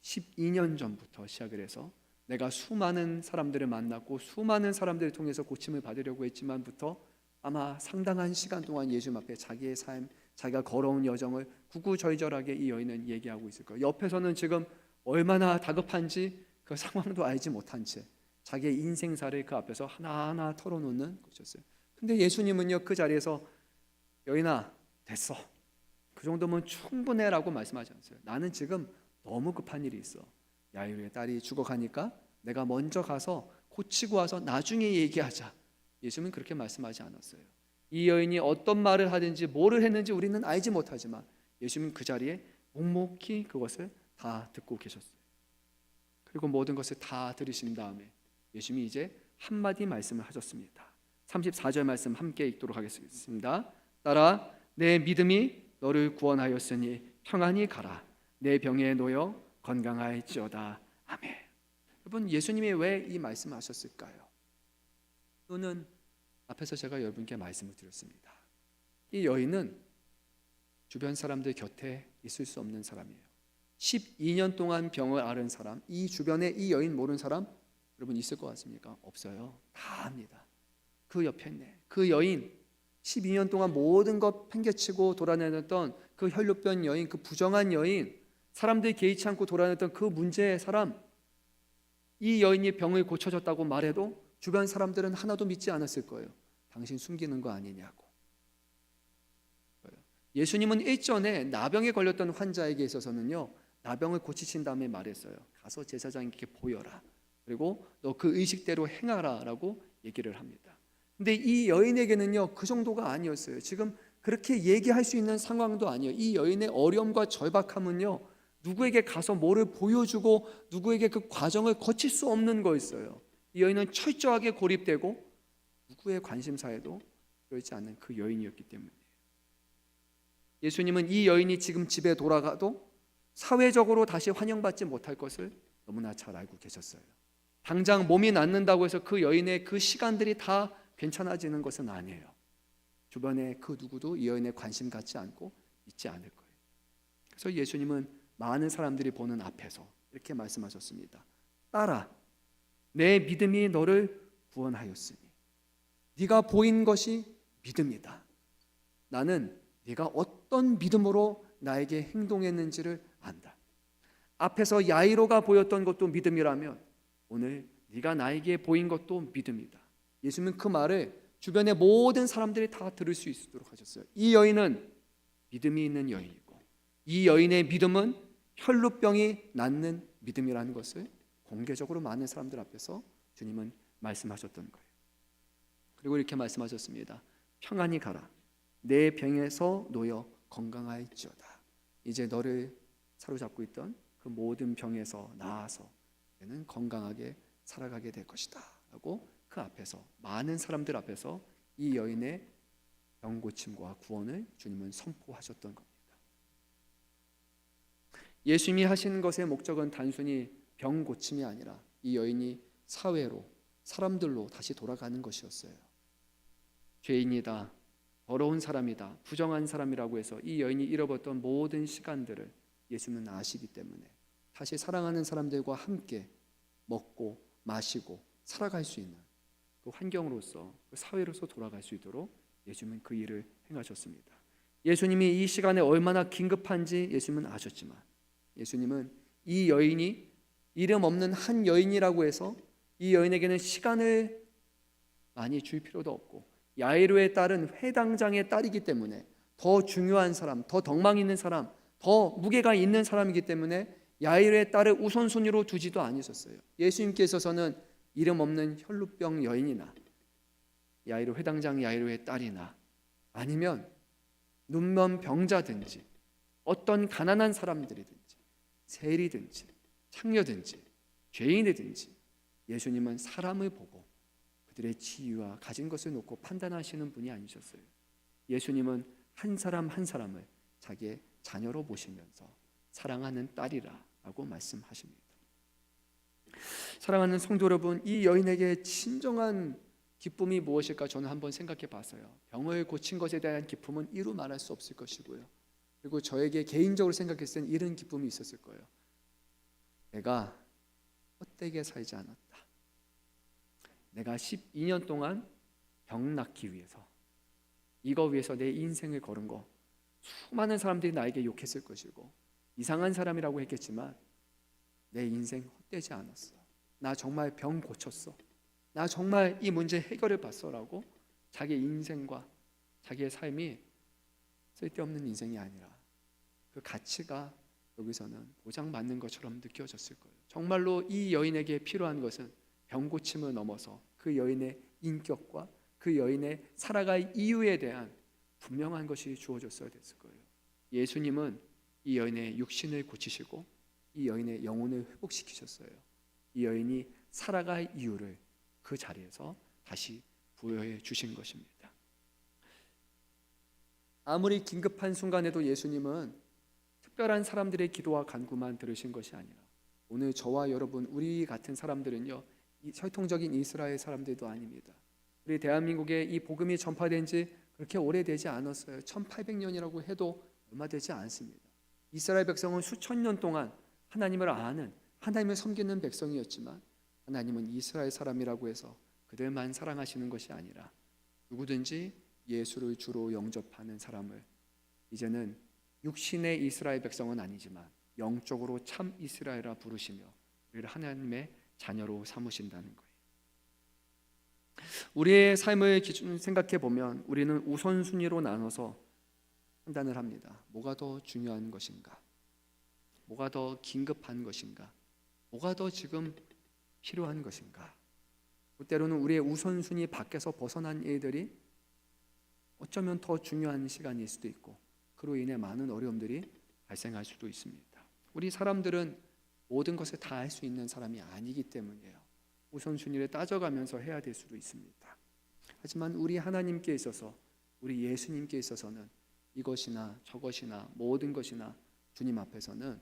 12년 전부터 시작을 해서 내가 수많은 사람들을 만났고 수많은 사람들을 통해서 고침을 받으려고 했지만부터 아마 상당한 시간 동안 예수님 앞에 자기의 삶, 자기가 걸어온 여정을 구구절절하게 이 여인은 얘기하고 있을 거예요. 옆에서는 지금 얼마나 다급한지 그 상황도 알지 못한 채 자기의 인생사를 그 앞에서 하나하나 털어놓는 것이었어요. 근데 예수님은요 그 자리에서 여인아 됐어, 그 정도면 충분해라고 말씀하지 않았어요. 나는 지금 너무 급한 일이 있어. 야이로의 딸이 죽어가니까 내가 먼저 가서 고치고 와서 나중에 얘기하자. 예수님은 그렇게 말씀하지 않았어요. 이 여인이 어떤 말을 하든지 뭐를 했는지 우리는 알지 못하지만 예수님은 그 자리에 묵묵히 그것을 다 듣고 계셨어요. 그리고 모든 것을 다 들으신 다음에 예수님이 이제 한마디 말씀을 하셨습니다. 34절 말씀 함께 읽도록 하겠습니다. 따라 내 믿음이 너를 구원하였으니 평안히 가라. 내 병에 놓여 건강할지어다. 아멘. 여러분, 예수님이 왜 이 말씀을 하셨을까요? 또는 앞에서 제가 여러분께 말씀을 드렸습니다. 이 여인은 주변 사람들 곁에 있을 수 없는 사람이에요. 12년 동안 병을 앓은 사람, 이 주변에 이 여인 모르는 사람 여러분 있을 것 같습니까? 없어요. 다 압니다. 그 옆에 있네. 그 여인, 12년 동안 모든 것 팽개치고 돌아다녔던 그 혈루병 여인, 그 부정한 여인, 사람들이 개의치 않고 돌아다녔던 그 문제의 사람, 이 여인이 병을 고쳐졌다고 말해도 주변 사람들은 하나도 믿지 않았을 거예요. 당신 숨기는 거 아니냐고. 예수님은 일전에 나병에 걸렸던 환자에게 있어서는요, 나병을 고치신 다음에 말했어요. 가서 제사장에게 보여라. 그리고 너 그 의식대로 행하라 라고 얘기를 합니다. 근데 이 여인에게는요 그 정도가 아니었어요. 지금 그렇게 얘기할 수 있는 상황도 아니에요. 이 여인의 어려움과 절박함은요 누구에게 가서 뭐를 보여주고 누구에게 그 과정을 거칠 수 없는 거였어요. 이 여인은 철저하게 고립되고 누구의 관심사에도 그렇지 않는 그 여인이었기 때문이에요. 예수님은 이 여인이 지금 집에 돌아가도 사회적으로 다시 환영받지 못할 것을 너무나 잘 알고 계셨어요. 당장 몸이 낫는다고 해서 그 여인의 그 시간들이 다 괜찮아지는 것은 아니에요. 주변에 그 누구도 이 여인에 관심 갖지 않고 있지 않을 거예요. 그래서 예수님은 많은 사람들이 보는 앞에서 이렇게 말씀하셨습니다. 딸아, 내 믿음이 너를 구원하였으니 네가 보인 것이 믿음이다. 나는 네가 어떤 믿음으로 나에게 행동했는지를 안다. 앞에서 야이로가 보였던 것도 믿음이라면 오늘 네가 나에게 보인 것도 믿음이다. 예수님은 그 말을 주변의 모든 사람들이 다 들을 수 있도록 하셨어요. 이 여인은 믿음이 있는 여인이고 이 여인의 믿음은 혈루병이 낫는 믿음이라는 것을 공개적으로 많은 사람들 앞에서 주님은 말씀하셨던 거예요. 그리고 이렇게 말씀하셨습니다. 평안히 가라. 내 병에서 놓여 건강할지어다. 이제 너를 사로잡고 있던 그 모든 병에서 나아서 너는 건강하게 살아가게 될 것이다 라고 그 앞에서 많은 사람들 앞에서 이 여인의 병 고침과 구원을 주님은 선포하셨던 겁니다. 예수님이 하신 것의 목적은 단순히 병 고침이 아니라 이 여인이 사회로 사람들로 다시 돌아가는 것이었어요. 죄인이다, 더러운 사람이다, 부정한 사람이라고 해서 이 여인이 잃어버렸던 모든 시간들을 예수님은 아시기 때문에 다시 사랑하는 사람들과 함께 먹고 마시고 살아갈 수 있는 그 환경으로서 그 사회로서 돌아갈 수 있도록 예수님은 그 일을 행하셨습니다. 예수님이 이 시간에 얼마나 긴급한지 예수님은 아셨지만 예수님은 이 여인이 이름 없는 한 여인이라고 해서 이 여인에게는 시간을 많이 줄 필요도 없고 야이로의 딸은 회당장의 딸이기 때문에 더 중요한 사람, 더 덕망 있는 사람, 더 무게가 있는 사람이기 때문에 야이로의 딸을 우선순위로 두지도 않으셨어요. 예수님께서는 이름 없는 혈루병 여인이나 야이로 회당장 야이로의 딸이나 아니면 눈먼 병자든지 어떤 가난한 사람들이든지 세리든지 창녀든지 죄인이든지 예수님은 사람을 보고 그들의 지위와 가진 것을 놓고 판단하시는 분이 아니셨어요. 예수님은 한 사람 한 사람을 자기의 자녀로 보시면서 사랑하는 딸이라고 말씀하십니다. 사랑하는 성도 여러분, 이 여인에게 진정한 기쁨이 무엇일까 저는 한번 생각해 봤어요. 병을 고친 것에 대한 기쁨은 이루 말할 수 없을 것이고요. 그리고 저에게 개인적으로 생각했을 때는 이런 기쁨이 있었을 거예요. 내가 헛되게 살지 않았다. 내가 12년 동안 병 낫기 위해서 이거 위해서 내 인생을 걸은 거 수많은 사람들이 나에게 욕했을 것이고 이상한 사람이라고 했겠지만 내 인생 헛되지 않았어. 나 정말 병 고쳤어. 나 정말 이 문제 해결을 봤어 라고 자기 인생과 자기의 삶이 쓸데없는 인생이 아니라 그 가치가 여기서는 보장받는 것처럼 느껴졌을 거예요. 정말로 이 여인에게 필요한 것은 병 고침을 넘어서 그 여인의 인격과 그 여인의 살아갈 이유에 대한 분명한 것이 주어졌어야 됐을 거예요. 예수님은 이 여인의 육신을 고치시고 이 여인의 영혼을 회복시키셨어요. 이 여인이 살아갈 이유를 그 자리에서 다시 부여해 주신 것입니다. 아무리 긴급한 순간에도 예수님은 특별한 사람들의 기도와 간구만 들으신 것이 아니라 오늘 저와 여러분 우리 같은 사람들은요 혈통적인 이스라엘 사람들도 아닙니다. 우리 대한민국에 이 복음이 전파된 지 그렇게 오래되지 않았어요. 1800년이라고 해도 얼마 되지 않습니다. 이스라엘 백성은 수천 년 동안 하나님을 아는 하나님을 섬기는 백성이었지만 하나님은 이스라엘 사람이라고 해서 그들만 사랑하시는 것이 아니라 누구든지 예수를 주로 영접하는 사람을 이제는 육신의 이스라엘 백성은 아니지만 영적으로 참 이스라엘이라 부르시며 우리를 하나님의 자녀로 삼으신다는 거예요. 우리의 삶을 기준 생각해 보면 우리는 우선순위로 나눠서 판단을 합니다. 뭐가 더 중요한 것인가? 뭐가 더 긴급한 것인가? 뭐가 더 지금 필요한 것인가? 때로는 우리의 우선순위 밖에서 벗어난 일들이 어쩌면 더 중요한 시간일 수도 있고 그로 인해 많은 어려움들이 발생할 수도 있습니다. 우리 사람들은 모든 것을 다 할 수 있는 사람이 아니기 때문이에요. 우선순위를 따져가면서 해야 될 수도 있습니다. 하지만 우리 하나님께 있어서 우리 예수님께 있어서는 이것이나 저것이나 모든 것이나 주님 앞에서는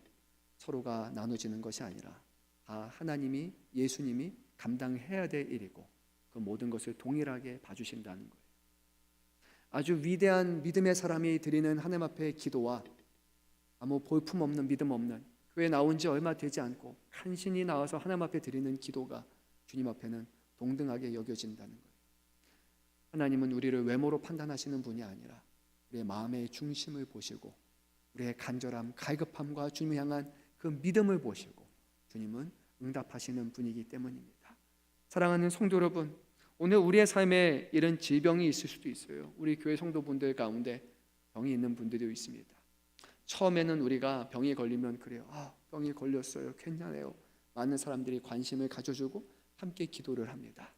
서로가 나눠지는 것이 아니라 다 하나님이, 예수님이 감당해야 될 일이고 그 모든 것을 동일하게 봐주신다는 거예요. 아주 위대한 믿음의 사람이 드리는 하나님 앞에 기도와 아무 볼품없는 믿음 없는 교회 나온 지 얼마 되지 않고 간신히 나와서 하나님 앞에 드리는 기도가 주님 앞에는 동등하게 여겨진다는 거예요. 하나님은 우리를 외모로 판단하시는 분이 아니라 우리의 마음의 중심을 보시고 우리의 간절함, 갈급함과 주님을 향한 그 믿음을 보시고 주님은 응답하시는 분이기 때문입니다. 사랑하는 성도 여러분, 오늘 우리의 삶에 이런 질병이 있을 수도 있어요. 우리 교회 성도분들 가운데 병이 있는 분들도 있습니다. 처음에는 우리가 병이 걸리면 그래요. 병이 걸렸어요. 괜찮아요. 많은 사람들이 관심을 가져주고 함께 기도를 합니다.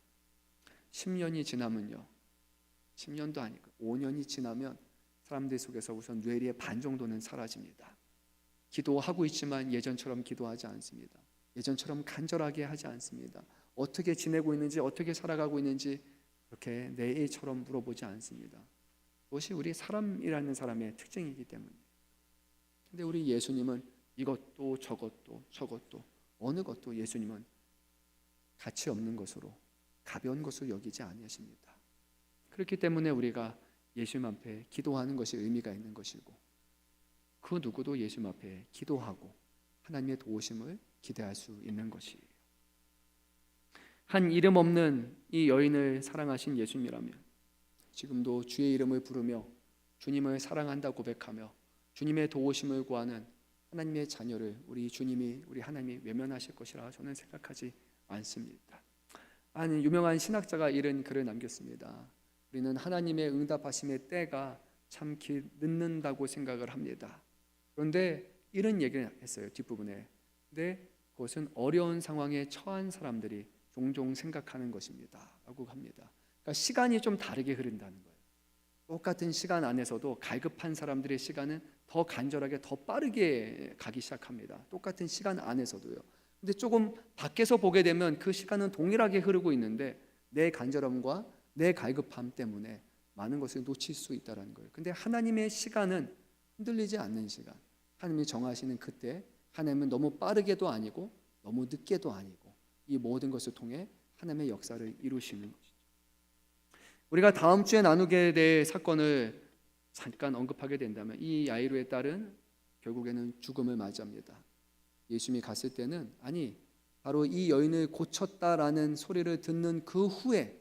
10년이 지나면요. 10년도 아니고 5년이 지나면 사람들 속에서 우선 뇌리의 반 정도는 사라집니다. 기도하고 있지만 예전처럼 기도하지 않습니다. 예전처럼 간절하게 하지 않습니다. 어떻게 지내고 있는지, 어떻게 살아가고 있는지 그렇게 내일처럼 물어보지 않습니다. 그것이 우리 사람이라는 사람의 특징이기 때문에. 근데 우리 예수님은 이것도 저것도 어느 것도 예수님은 가치 없는 것으로, 가벼운 것으로 여기지 아니하십니다. 그렇기 때문에 우리가 예수님 앞에 기도하는 것이 의미가 있는 것이고 그 누구도 예수님 앞에 기도하고 하나님의 도우심을 기대할 수 있는 것이에요. 한 이름 없는 이 여인을 사랑하신 예수님이라면 지금도 주의 이름을 부르며 주님을 사랑한다 고백하며 주님의 도우심을 구하는 하나님의 자녀를 우리 주님이, 우리 하나님이 외면하실 것이라 저는 생각하지 않습니다. 한 유명한 신학자가 이런 글을 남겼습니다. 우리는 하나님의 응답하심의 때가 참기 늦는다고 생각을 합니다. 그런데 이런 얘기를 했어요. 뒷부분에. 근데 그것은 어려운 상황에 처한 사람들이 종종 생각하는 것입니다 라고 합니다. 그러니까 시간이 좀 다르게 흐른다는 거예요. 똑같은 시간 안에서도 갈급한 사람들의 시간은 더 간절하게, 더 빠르게 가기 시작합니다. 똑같은 시간 안에서도요. 근데 조금 밖에서 보게 되면 그 시간은 동일하게 흐르고 있는데 내 간절함과 내 갈급함 때문에 많은 것을 놓칠 수 있다는 거예요. 근데 하나님의 시간은 흔들리지 않는 시간, 하나님이 정하시는 그때, 하나님은 너무 빠르게도 아니고 너무 늦게도 아니고 이 모든 것을 통해 하나님의 역사를 이루시는 것이죠. 우리가 다음 주에 나누게 될 사건을 잠깐 언급하게 된다면 이 야이로의 딸은 결국에는 죽음을 맞이합니다. 예수님이 갔을 때는 바로 이 여인을 고쳤다라는 소리를 듣는 그 후에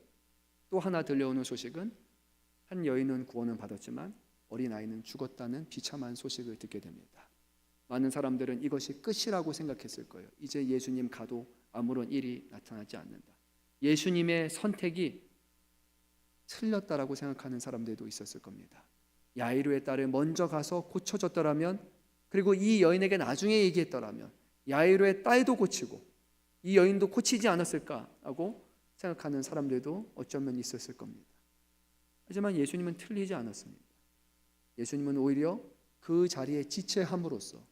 또 하나 들려오는 소식은 한 여인은 구원을 받았지만 어린아이는 죽었다는 비참한 소식을 듣게 됩니다. 많은 사람들은 이것이 끝이라고 생각했을 거예요. 이제 예수님 가도 아무런 일이 나타나지 않는다. 예수님의 선택이 틀렸다라고 생각하는 사람들도 있었을 겁니다. 야이로의 딸을 먼저 가서 고쳐줬더라면, 그리고 이 여인에게 나중에 얘기했더라면 야이로의 딸도 고치고 이 여인도 고치지 않았을까 하고 생각하는 사람들도 어쩌면 있었을 겁니다. 하지만 예수님은 틀리지 않았습니다. 예수님은 오히려 그 자리에 지체함으로써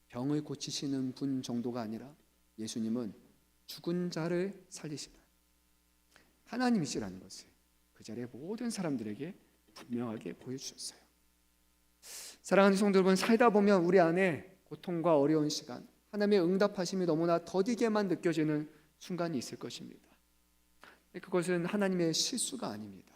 병을 고치시는 분 정도가 아니라 예수님은 죽은 자를 살리시는 하나님이시라는 것을 그 자리에 모든 사람들에게 분명하게 보여주셨어요. 사랑하는 성도 여러분, 살다 보면 우리 안에 고통과 어려운 시간, 하나님의 응답하심이 너무나 더디게만 느껴지는 순간이 있을 것입니다. 그것은 하나님의 실수가 아닙니다.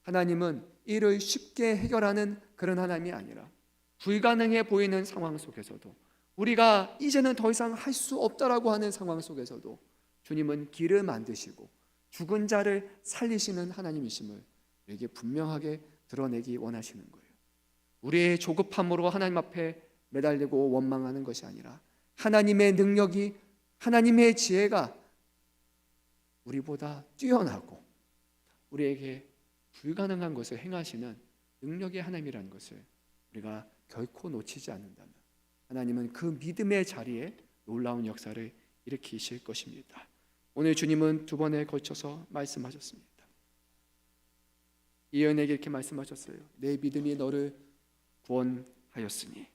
하나님은 이를 쉽게 해결하는 그런 하나님이 아니라 불가능해 보이는 상황 속에서도, 우리가 이제는 더 이상 할 수 없다라고 하는 상황 속에서도 주님은 길을 만드시고 죽은 자를 살리시는 하나님이심을 우리에게 분명하게 드러내기 원하시는 거예요. 우리의 조급함으로 하나님 앞에 매달리고 원망하는 것이 아니라 하나님의 능력이, 하나님의 지혜가 우리보다 뛰어나고 우리에게 불가능한 것을 행하시는 능력의 하나님이라는 것을 우리가 결코 놓치지 않는다면 하나님은 그 믿음의 자리에 놀라운 역사를 일으키실 것입니다. 오늘 주님은 두 번에 걸쳐서 말씀하셨습니다. 이 여인에게 이렇게 말씀하셨어요. 내 믿음이 너를 구원하였으니.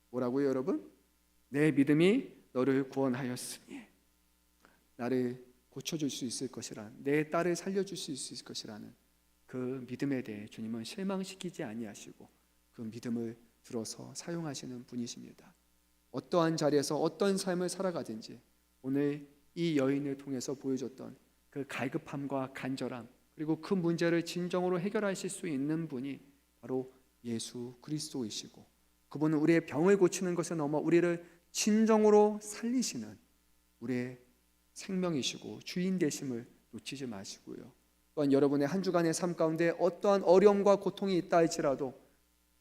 뭐라고요, 여러분? 내 믿음이 너를 구원하였으니. 나를 고쳐줄 수 있을 것이라, 내 딸을 살려줄 수 있을 것이라는 그 믿음에 대해 주님은 실망시키지 아니하시고 그 믿음을 들어서 사용하시는 분이십니다. 어떠한 자리에서 어떤 삶을 살아가든지 오늘 이 여인을 통해서 보여줬던 그 갈급함과 간절함, 그리고 그 문제를 진정으로 해결하실 수 있는 분이 바로 예수 그리스도이시고, 그분은 우리의 병을 고치는 것에 넘어 우리를 진정으로 살리시는 우리의 생명이시고 주인 되심을 놓치지 마시고요. 또한 여러분의 한 주간의 삶 가운데 어떠한 어려움과 고통이 있다 할지라도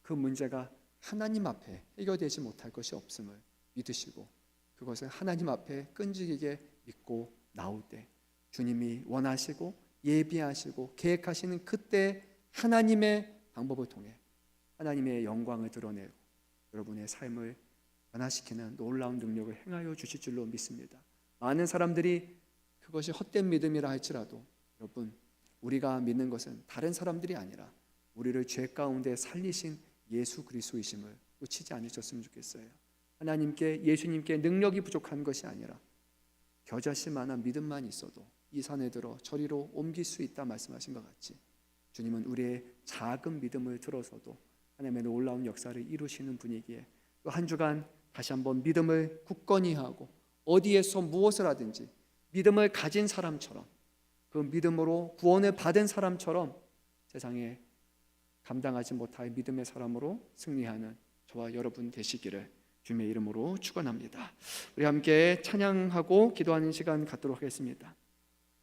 그 문제가 하나님 앞에 해결되지 못할 것이 없음을 믿으시고, 그것을 하나님 앞에 끈질기게 믿고 나올 때 주님이 원하시고 예비하시고 계획하시는 그때 하나님의 방법을 통해 하나님의 영광을 드러내고 여러분의 삶을 변화시키는 놀라운 능력을 행하여 주실 줄로 믿습니다. 많은 사람들이 그것이 헛된 믿음이라 할지라도 여러분, 우리가 믿는 것은 다른 사람들이 아니라 우리를 죄 가운데 살리신 예수 그리스도이심을 놓치지 않으셨으면 좋겠어요. 하나님께, 예수님께 능력이 부족한 것이 아니라 겨자씨만한 믿음만 있어도 이 산에 들어 저리로 옮길 수 있다 말씀하신 것 같이, 주님은 우리의 작은 믿음을 들어서도 하나님의 놀라운 역사를 이루시는 분이기에 또 한 주간 다시 한번 믿음을 굳건히 하고 어디에서 무엇을 하든지 믿음을 가진 사람처럼, 그 믿음으로 구원을 받은 사람처럼 세상에 감당하지 못할 믿음의 사람으로 승리하는 저와 여러분 되시기를 주님의 이름으로 축원합니다. 우리 함께 찬양하고 기도하는 시간 갖도록 하겠습니다.